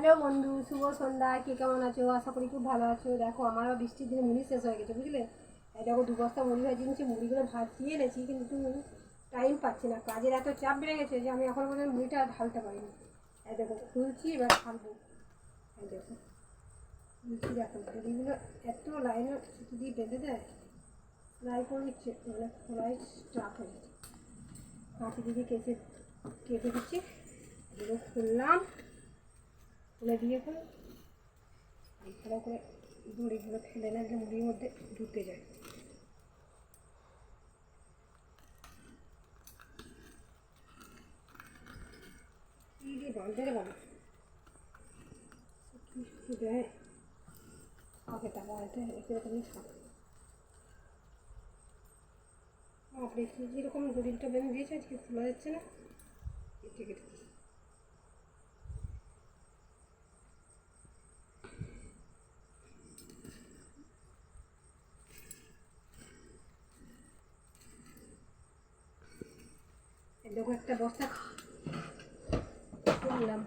Hello বন্ধু, শুভ সন্ধ্যা। কে কেমন আছো? আশা করি খুব ভালো আছো। দেখো আমারও বৃষ্টির দিনে মুড়ি শেষ হয়ে গেছে, বুঝলে। এই দেখো 2 বস্তা মুড়ি ভাজি নিচ্ছি, মুড়িগুলো ভাজিয়ে এনেছি, কিন্তু টাইম পাচ্ছি না। কাজের এত চাপ বেড়ে গেছে যে আমি এখন পর্যন্ত মুড়িটা ঢালতে পারিনি। এই দেখো খুলছি, এবার ঢালবো। এই দেখো খুলছি, দেখো মুড়িগুলো এত লাইনে ছুটি দিয়ে বেঁধে দেয়, ফ্রাই করে নিচ্ছে, মানে ফ্রাই স্টার্ট হয়ে গেছে। কাঁচি দিয়ে কেটে দিচ্ছি, এগুলো খুললাম, খুলে দিয়ে ভালো করে দড়িগুলো ফেলে না, যে মুড়ির মধ্যে ঢুকে যায়। বাঁধে রে বাবা, কি দেয় আগে তা বাড়িতে এরকমই থাক। আপনি যেরকম দড়িটা বেঁধে দিয়েছে, আজকে খোলা যাচ্ছে না। কেটে কেটে দেখো একটা বস্তা খুললাম,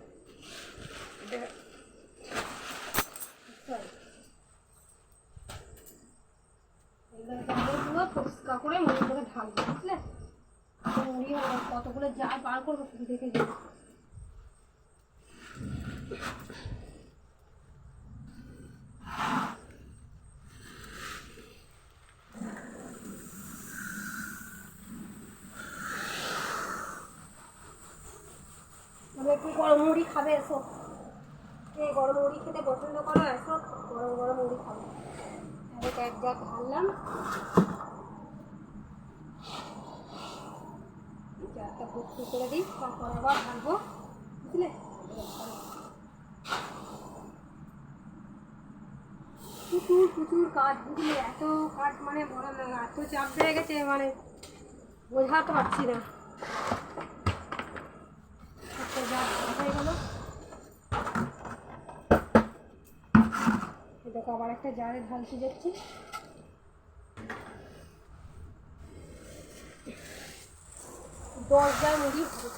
পুরো পরিষ্কার করে মুড়ি করে ঢালবো, বুঝলে। মুড়ি কতগুলো জার বার করবো শুধু দেখে যাবো। আমি একটু গরম মুড়ি খাবে, এসো। এই গরম মুড়ি খেতে পছন্দ করো, এসো গরম গরম মুড়ি খাবো। এক জার ঢাললাম, জারটা ভর্তি করে দিই, তারপর আবার ঢালবো, বুঝলে। প্রচুর প্রচুর কাজ, বুঝলে। এত কাজ মানে বলা না, এত চাপ বেড়ে গেছে, মানে বোঝাতে পারছি না। একটা জার হয়ে গেল, দেখো আবার একটা জারে ঢালতে যাচ্ছি। দশ জার মুড়ি হবে।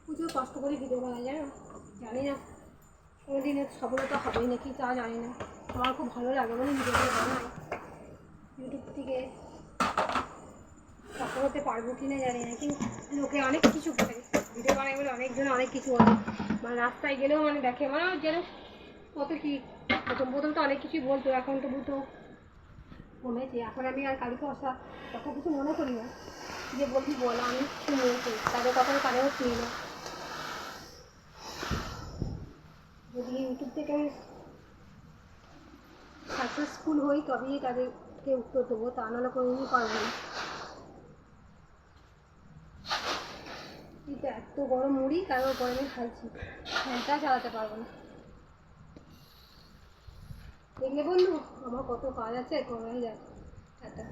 প্রচুর কষ্ট করে ভিডিও বানাই, জানো। জানি না কোনোদিনের সফলতা হবে নাকি, তা জানি না। আমার খুব ভালো লাগে বলে ভিডিওগুলো বানাই। ইউটিউব থেকে সফল হতে পারবো কি না জানি না, কিন্তু লোকে অনেক কিছু বলে, ভিডিও বানাই বলে অনেকজন অনেক কিছু বলে। মানে রাস্তায় গেলেও মানে দেখে, মানে যেন কত কি। প্রথম প্রথম তো অনেক কিছুই বলতো, এখন তবু তো কমেছে। এখন আমি আর কালকে পয়সা কত কিছু মনে করি না, যে বলছি বল, আমি শুনেছি তাদের কথা কানেও শুনি না। যদি ইউটিউব থেকে আমি সাকসেসফুল হই, তবেই তাদেরকে উত্তর দেবো, তা নাহলে কোনোদিনই পারবো না। কিন্তু এত গরম মুড়ি, তারপর গরমে খাইছি, ফ্যানটা চালাতে পারবো না। দেখলে বন্ধু, আমার কত কাজ আছে, করাই যায়। টাটা।